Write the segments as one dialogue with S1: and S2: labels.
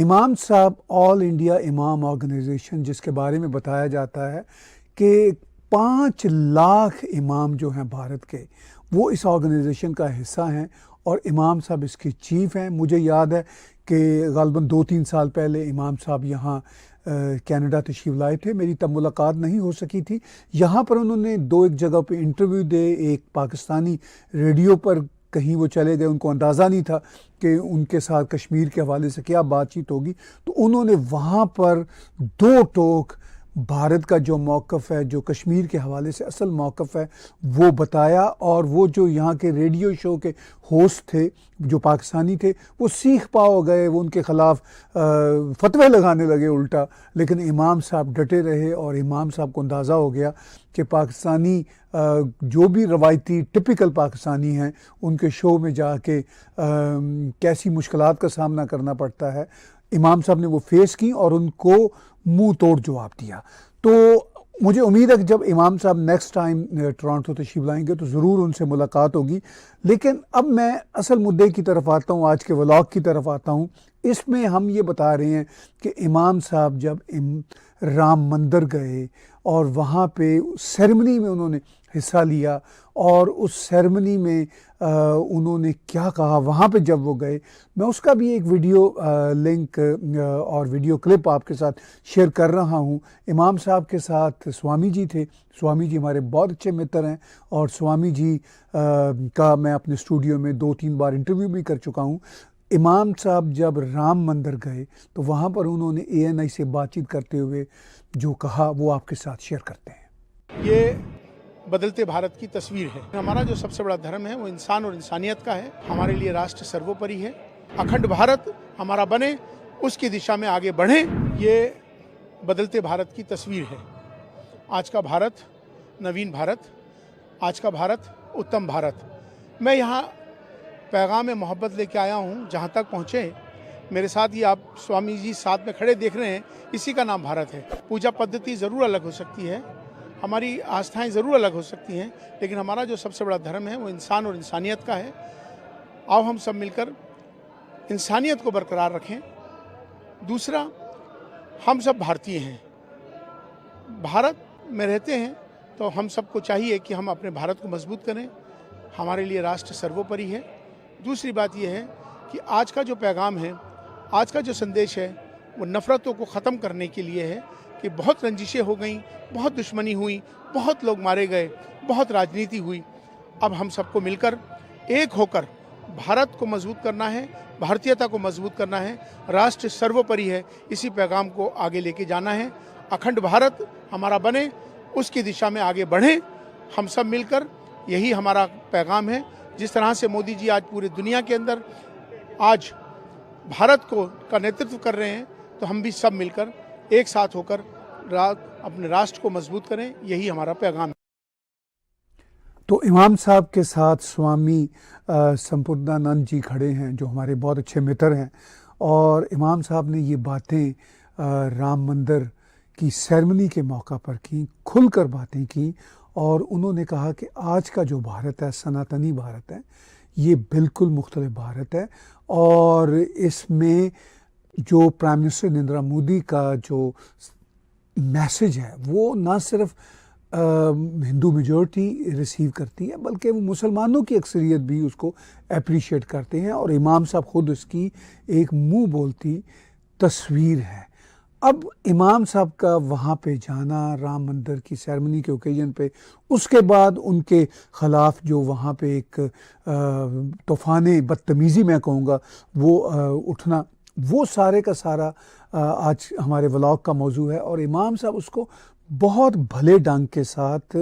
S1: इमाम साहब all India इमाम ऑर्गेनाइजेशन, जिसके बारे में बताया जाता है कि 5 लाख इमाम जो हैं भारत के, वो इस ऑर्गेनाइजेशन का हिस्सा हैं और इमाम साहब इसके चीफ हैं। मुझे याद है कि ग़ालिबन 2-3 साल पहले इमाम साहब यहाँ कनाडा तशरीफ़ लाए थे। मेरी तब मुलाकात नहीं हो सकी थी। यहाँ पर उन्होंने 2-1 जगह पे इंटरव्यू दे, एक पाकिस्तानी रेडियो पर कहीं वो चले गए, उनको अंदाज़ा नहीं था कि उनके साथ कश्मीर के हवाले से क्या बातचीत होगी। तो उन्होंने वहाँ पर 2 टोक भारत का जो मौक़िफ़ है, जो कश्मीर के हवाले से असल मौक़िफ़ है, वो बताया। और वो जो यहाँ के रेडियो शो के होस्ट थे जो पाकिस्तानी थे, वो सीख पाओ गए, वो उनके ख़िलाफ़ फतवे लगाने लगे उल्टा। लेकिन इमाम साहब डटे रहे और इमाम साहब को अंदाज़ा हो गया कि पाकिस्तानी जो भी रवायती टिपिकल पाकिस्तानी हैं, उनके शो में जाके कैसी मुश्किलात का सामना करना पड़ता है। इमाम साहब ने वो फेस की और उनको मुंह तोड़ जवाब दिया। तो मुझे उम्मीद है कि जब इमाम साहब नेक्स्ट टाइम टोरंटो तशरीफ़ लाएंगे तो ज़रूर उनसे मुलाकात होगी। लेकिन अब मैं असल मुद्दे की तरफ आता हूँ, आज के व्लॉग की तरफ आता हूँ। इसमें हम ये बता रहे हैं कि इमाम साहब जब राम मंदिर गए और वहाँ पे सेरेमनी में उन्होंने हिस्सा लिया और उस सेरेमनी में उन्होंने क्या कहा वहाँ पे जब वो गए, मैं उसका भी एक वीडियो लिंक और वीडियो क्लिप आपके साथ शेयर कर रहा हूँ। इमाम साहब के साथ स्वामी जी थे। स्वामी जी हमारे बहुत अच्छे मित्र हैं और स्वामी जी का मैं अपने स्टूडियो में 2-3 बार इंटरव्यू भी कर चुका हूँ। इमाम साहब जब राम मंदिर गए तो वहाँ पर उन्होंने ANI से बातचीत करते हुए जो कहा वो आपके साथ शेयर करते हैं।
S2: ये बदलते भारत की तस्वीर है। हमारा जो सबसे बड़ा धर्म है वो इंसान और इंसानियत का है। हमारे लिए राष्ट्र सर्वोपरि है। अखंड भारत हमारा बने, उसकी दिशा में आगे बढ़े, ये बदलते भारत की तस्वीर है। आज का भारत नवीन भारत, आज का भारत उत्तम भारत। मैं यहाँ पैगाम मोहब्बत लेके आया हूँ। जहाँ तक पहुँचे मेरे साथ ये आप स्वामी जी साथ में खड़े देख रहे हैं, इसी का नाम भारत है। पूजा पद्धति ज़रूर अलग हो सकती है, हमारी आस्थाएं ज़रूर अलग हो सकती हैं, लेकिन हमारा जो सबसे बड़ा धर्म है वो इंसान और इंसानियत का है। आओ हम सब मिलकर इंसानियत को बरकरार रखें। दूसरा, हम सब भारतीय हैं, भारत में रहते हैं, तो हम सबको चाहिए कि हम अपने भारत को मजबूत करें। हमारे लिए राष्ट्र सर्वोपरि है। दूसरी बात यह है कि आज का जो पैगाम है, आज का जो संदेश है, वो नफ़रतों को ख़त्म करने के लिए है कि बहुत रंजिशें हो गई, बहुत दुश्मनी हुई, बहुत लोग मारे गए, बहुत राजनीति हुई। अब हम सबको मिलकर एक होकर भारत को मजबूत करना है, भारतीयता को मजबूत करना है। राष्ट्र सर्वोपरि है, इसी पैगाम को आगे लेके जाना है। अखंड भारत हमारा बने, उसकी दिशा में आगे बढ़ें हम सब मिलकर, यही हमारा पैगाम है। जिस तरह से मोदी जी आज पूरी दुनिया के अंदर आज भारत को का नेतृत्व कर रहे हैं, तो हम भी सब मिलकर एक साथ होकर अपने राष्ट्र को मजबूत करें, यही हमारा पैगाम है।
S1: तो इमाम साहब के साथ स्वामी संपूर्णानंद जी खड़े हैं जो हमारे बहुत अच्छे मित्र हैं। और इमाम साहब ने ये बातें राम मंदिर की सेरेमनी के मौका पर की, खुलकर बातें की। और उन्होंने कहा कि आज का जो भारत है, सनातनी भारत है, ये बिल्कुल मुख्तलिफ भारत है। और इसमें जो प्राइम मिनिस्टर नरेंद्र मोदी का जो मैसेज है वो ना सिर्फ हिंदू मेजॉरिटी रिसीव करती है, बल्कि वो मुसलमानों की अक्सरियत भी उसको अप्रिशिएट करते हैं। और इमाम साहब खुद इसकी एक मुंह बोलती तस्वीर है। अब इमाम साहब का वहाँ पे जाना राम मंदिर की सेरेमनी के ओकेजन पे, उसके बाद उनके ख़िलाफ़ जो वहाँ पे एक तूफ़ान बदतमीज़ी मैं कहूँगा वो उठना, वो सारे का सारा आज हमारे व्लॉग का मौजू है। और इमाम साहब उसको बहुत भले ढंग के साथ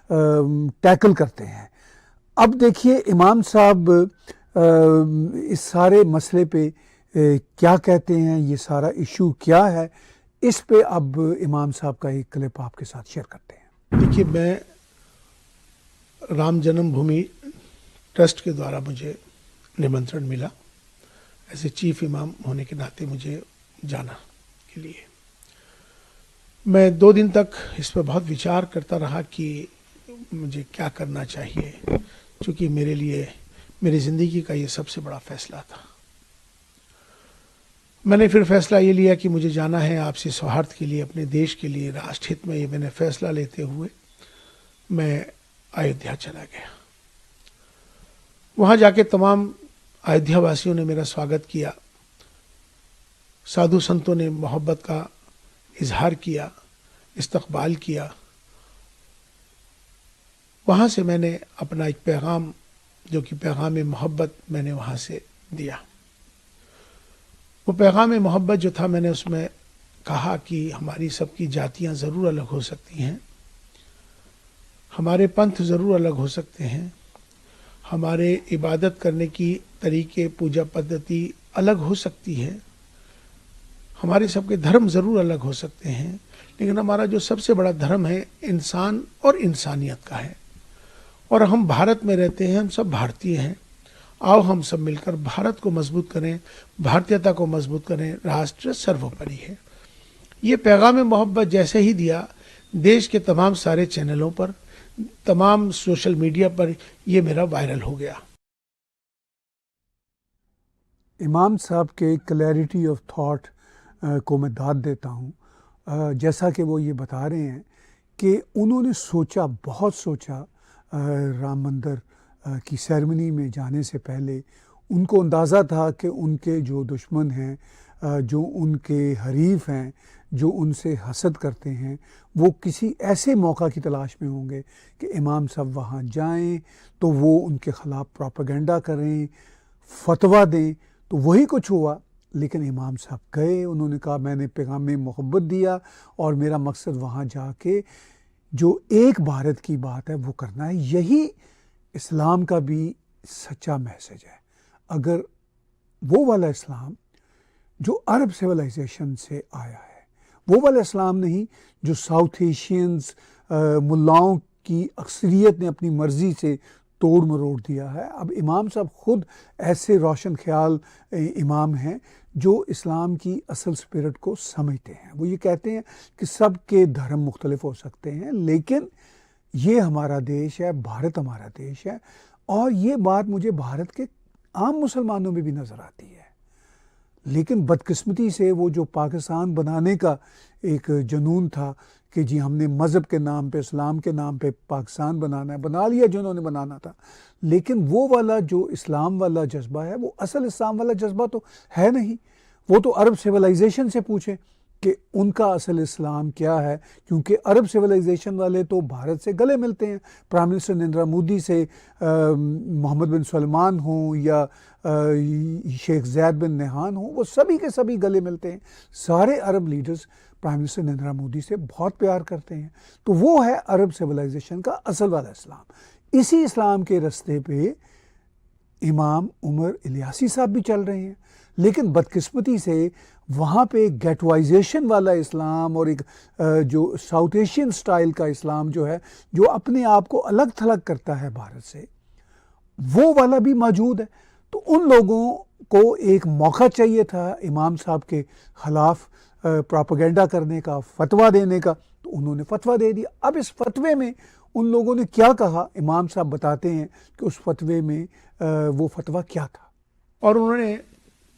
S1: टैकल करते हैं। अब देखिए इमाम साहब इस सारे मसले पे क्या कहते हैं, ये सारा इशू क्या है, इस पे अब इमाम साहब का एक क्लिप आपके साथ शेयर करते हैं।
S2: देखिए, मैं राम जन्मभूमि ट्रस्ट के द्वारा मुझे निमंत्रण मिला, ऐसे चीफ इमाम होने के नाते मुझे जाना के लिए। मैं 2 दिन तक इस पर बहुत विचार करता रहा कि मुझे क्या करना चाहिए, क्योंकि मेरे लिए मेरी ज़िंदगी का ये सबसे बड़ा फैसला था। मैंने फिर फैसला ये लिया कि मुझे जाना है आपसी सौहार्द के लिए, अपने देश के लिए, राष्ट्रहित में। ये मैंने फैसला लेते हुए मैं अयोध्या चला गया। वहाँ जाके तमाम अयोध्या वासियों ने मेरा स्वागत किया, साधु संतों ने मोहब्बत का इजहार किया, इस्तकबाल किया। वहाँ से मैंने अपना एक पैगाम, जो कि पैगाम मोहब्बत, मैंने वहाँ से दिया। वो पैगाम मोहब्बत जो था, मैंने उसमें कहा कि हमारी सबकी जातियाँ ज़रूर अलग हो सकती हैं, हमारे पंथ ज़रूर अलग हो सकते हैं, हमारे इबादत करने की तरीके, पूजा पद्धति अलग हो सकती है, हमारे सबके धर्म ज़रूर अलग हो सकते हैं, लेकिन हमारा जो सबसे बड़ा धर्म है इंसान और इंसानियत का है। और हम भारत में रहते हैं, हम सब भारतीय हैं। आओ हम सब मिलकर भारत को मजबूत करें, भारतीयता को मजबूत करें, राष्ट्र सर्वोपरि है। ये पैगाम मोहब्बत जैसे ही दिया, देश के तमाम सारे चैनलों पर, तमाम सोशल मीडिया पर ये मेरा वायरल हो गया।
S1: इमाम साहब के क्लैरिटी ऑफ थॉट को मैं दाद देता हूँ। जैसा कि वो ये बता रहे हैं कि उन्होंने सोचा, बहुत सोचा। राम मंदिर की सेरेमनी में जाने से पहले उनको अंदाज़ा था कि उनके जो दुश्मन हैं, जो उनके हरीफ हैं, जो उनसे हसद करते हैं, वो किसी ऐसे मौका की तलाश में होंगे कि इमाम साहब वहाँ जाएं तो वो उनके ख़िलाफ़ प्रोपेगेंडा करें, फतवा दें। तो वही कुछ हुआ। लेकिन इमाम साहब गए, उन्होंने कहा मैंने पैगाम में मोहब्बत दिया और मेरा मकसद वहाँ जाके जो एक भारत की बात है वो करना है। यही इस्लाम का भी सच्चा मैसेज है। अगर वो वाला इस्लाम जो अरब सिविलाइजेशन से आया है, वो वाला इस्लाम नहीं जो साउथ एशियंस मुल्लाओं की अक्सरियत ने अपनी मर्ज़ी से तोड़ मरोड़ दिया है। अब इमाम साहब ख़ुद ऐसे रोशन ख्याल इमाम हैं जो इस्लाम की असल स्पिरिट को समझते हैं। वो ये कहते हैं कि सब के धर्म मुख्तलिफ हो सकते हैं, लेकिन ये हमारा देश है, भारत हमारा देश है। और ये बात मुझे भारत के आम मुसलमानों में भी नज़र आती है। लेकिन बदकिस्मती से वो जो पाकिस्तान बनाने का एक जुनून था कि जी हमने मज़हब के नाम पे, इस्लाम के नाम पे पाकिस्तान बनाना है, बना लिया जिन्होंने बनाना था। लेकिन वो वाला जो इस्लाम वाला जज्बा है, वो असल इस्लाम वाला जज्बा तो है नहीं। वो तो अरब सिविलाइजेशन से पूछें कि उनका असल इस्लाम क्या है, क्योंकि अरब सिविलाइजेशन वाले तो भारत से गले मिलते हैं। प्राइम मिनिस्टर नरेंद्र मोदी से मोहम्मद बिन सलमान हों या शेख ज़ैद बिन नहान हों, वो सभी के सभी गले मिलते हैं। सारे Arab leaders prime minister Narendra Modi से बहुत प्यार करते हैं। तो वो है अरब सिविलाइजेशन का असल वाला इस्लाम। इसी इस्लाम के रास्ते पे इमाम उमर इलियासी साहब भी चल रहे हैं। लेकिन बदकिस्मती से वहाँ पे गेटवाइजेशन वाला इस्लाम और एक जो साउथ एशियन स्टाइल का इस्लाम जो है, जो अपने आप को अलग थलग करता है भारत से, वो वाला भी मौजूद है। तो उन लोगों को एक मौका चाहिए था इमाम साहब के ख़िलाफ़ प्रोपेगेंडा करने का, फतवा देने का। तो उन्होंने फतवा दे दिया। अब इस फतवे में उन लोगों ने क्या कहा, इमाम साहब बताते हैं कि उस फतवे में वो फतवा क्या था।
S2: और उन्होंने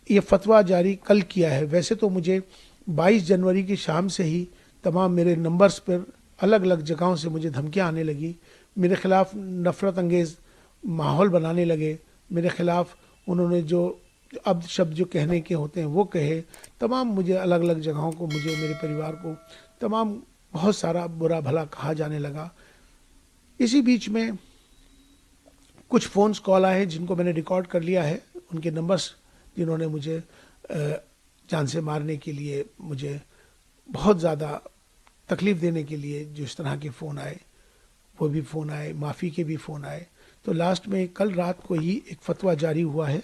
S2: ये फतवा जारी कल किया है। वैसे तो मुझे 22 जनवरी की शाम से ही तमाम मेरे नंबर्स पर अलग अलग जगहों से मुझे धमकियाँ आने लगी, मेरे ख़िलाफ़ नफ़रत अंगेज़ माहौल बनाने लगे, मेरे ख़िलाफ़ उन्होंने जो अब शब्द जो कहने के होते हैं वो कहे। तमाम मुझे अलग अलग जगहों को, मुझे, मेरे परिवार को तमाम बहुत सारा बुरा भला कहा जाने लगा। इसी बीच में कुछ फ़ोन्स कॉल आए जिनको मैंने रिकॉर्ड कर लिया है, उनके नंबर्स जिन्होंने मुझे जान से मारने के लिए, मुझे बहुत ज़्यादा तकलीफ़ देने के लिए जो इस तरह के फ़ोन आए, वो भी फ़ोन आए, माफ़ी के भी फ़ोन आए। तो लास्ट में कल रात को ही एक फ़तवा जारी हुआ है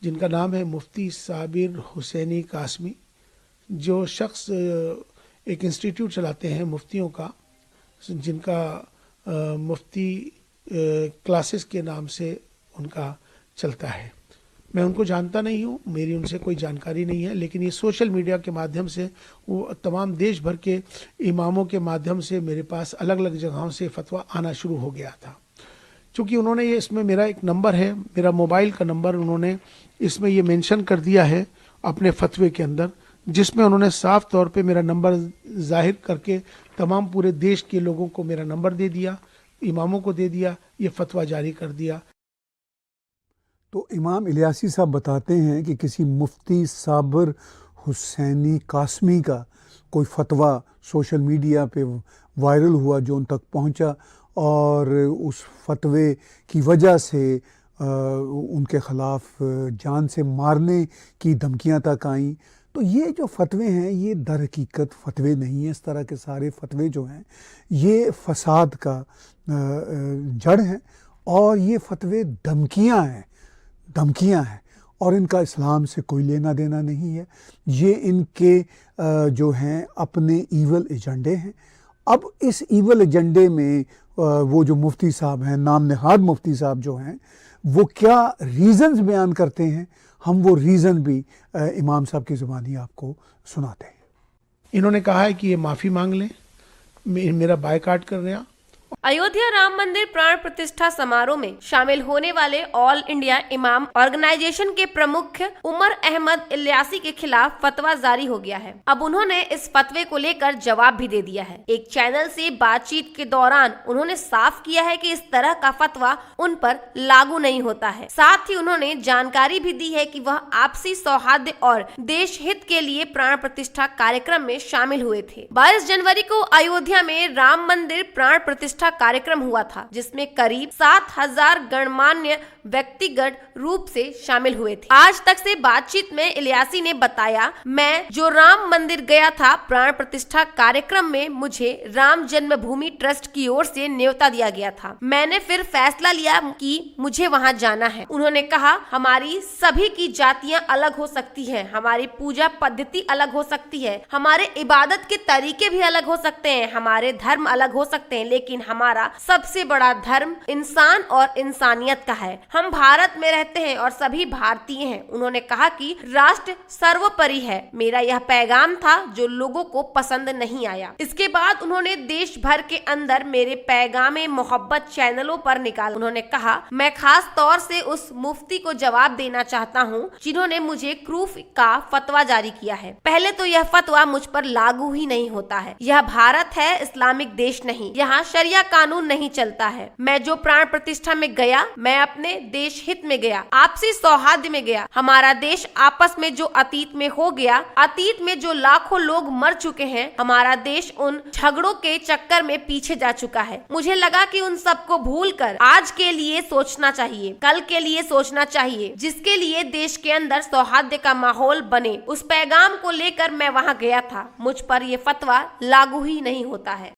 S2: जिनका नाम है मुफ्ती साबिर हुसैनी कासमी, जो शख्स एक इंस्टीट्यूट चलाते हैं मुफ्तियों का, जिनका मुफ्ती क्लासेस के नाम से उनका चलता है। मैं उनको जानता नहीं हूँ, मेरी उनसे कोई जानकारी नहीं है, लेकिन ये सोशल मीडिया के माध्यम से, वो तमाम देश भर के इमामों के माध्यम से मेरे पास अलग अलग जगहों से फतवा आना शुरू हो गया था। चूँकि उन्होंने ये, इसमें मेरा एक नंबर है, मेरा मोबाइल का नंबर उन्होंने इसमें ये मेंशन कर दिया है अपने फतवे के अंदर, जिसमें उन्होंने साफ तौर पे मेरा नंबर जाहिर करके तमाम पूरे देश के लोगों को मेरा नंबर दे दिया, इमामों को दे दिया, ये फतवा जारी कर दिया।
S1: तो इमाम इलियासी साहब बताते हैं कि किसी मुफ्ती साबिर हुसैनी कासमी का कोई फतवा सोशल मीडिया पे वायरल हुआ जो उन तक पहुंचा, और उस फतवे की वजह से उनके ख़िलाफ़ जान से मारने की धमकियां तक आईं। तो ये जो फतवे हैं ये दर हकीकत फतवे नहीं हैं। इस तरह के सारे फतवे जो हैं ये फसाद का जड़ हैं, और ये फतवे धमकियां हैं, और इनका इस्लाम से कोई लेना देना नहीं है। ये इनके जो हैं अपने ईवल एजेंडे हैं। अब इस ईवल एजेंडे में वो जो मुफ्ती साहब हैं, नाम नहाद मुफ्ती साहब जो हैं, वो क्या रीज़न्स बयान करते हैं, हम वो रीज़न भी इमाम साहब की ज़ुबानी आपको सुनाते हैं।
S2: इन्होंने कहा है कि ये माफ़ी मांग लें, मेरा बायकाट कर रहे हैं।
S3: अयोध्या राम मंदिर प्राण प्रतिष्ठा समारोह में शामिल होने वाले ऑल इंडिया इमाम ऑर्गेनाइजेशन के प्रमुख उमर अहमद इलियासी के खिलाफ फतवा जारी हो गया है। अब उन्होंने इस फतवे को लेकर जवाब भी दे दिया है। एक चैनल से बातचीत के दौरान उन्होंने साफ किया है कि इस तरह का फतवा उन पर लागू नहीं होता है। साथ ही उन्होंने जानकारी भी दी है कि वह आपसी सौहार्द और देश हित के लिए प्राण प्रतिष्ठा कार्यक्रम में शामिल हुए थे। 22 जनवरी को अयोध्या में राम मंदिर प्राण प्रतिष्ठा कार्यक्रम हुआ था, जिसमें करीब 7000 गणमान्य व्यक्तिगत रूप से शामिल हुए थे। आज तक से बातचीत में इलियासी ने बताया, मैं जो राम मंदिर गया था प्राण प्रतिष्ठा कार्यक्रम में, मुझे राम जन्मभूमि ट्रस्ट की ओर से न्योता दिया गया था। मैंने फिर फैसला लिया कि मुझे वहां जाना है। उन्होंने कहा, हमारी सभी की जातियां अलग हो सकती हैं, हमारी पूजा पद्धति अलग हो सकती है, हमारे इबादत के तरीके भी अलग हो सकते हैं, हमारे धर्म अलग हो सकते हैं, लेकिन हमारा सबसे बड़ा धर्म इंसान और इंसानियत का है। हम भारत में रहते हैं और सभी भारतीय हैं। उन्होंने कहा कि राष्ट्र सर्वोपरि है। मेरा यह पैगाम था जो लोगों को पसंद नहीं आया। इसके बाद उन्होंने देश भर के अंदर मेरे पैगामे मोहब्बत चैनलों पर निकाला। उन्होंने कहा, मैं खास तौर से उस मुफ्ती को जवाब देना चाहता हूँ जिन्होंने मुझे क्रूफ का फतवा जारी किया है। पहले तो यह फतवा मुझ पर लागू ही नहीं होता है। यह भारत है, इस्लामिक देश नहीं। यहाँ शरिया कानून नहीं चलता है। मैं जो प्राण प्रतिष्ठा में गया, मैं अपने देश हित में गया, आपसी सौहार्द में गया। हमारा देश आपस में जो अतीत में हो गया, अतीत में जो लाखों लोग मर चुके हैं, हमारा देश उन झगड़ों के चक्कर में पीछे जा चुका है। मुझे लगा कि उन सबको भूलकर आज के लिए सोचना चाहिए, कल के लिए सोचना चाहिए, जिसके लिए देश के अंदर सौहार्द का माहौल बने। उस पैगाम को लेकर मैं वहां गया था। मुझ पर यह फतवा लागू ही नहीं होता है।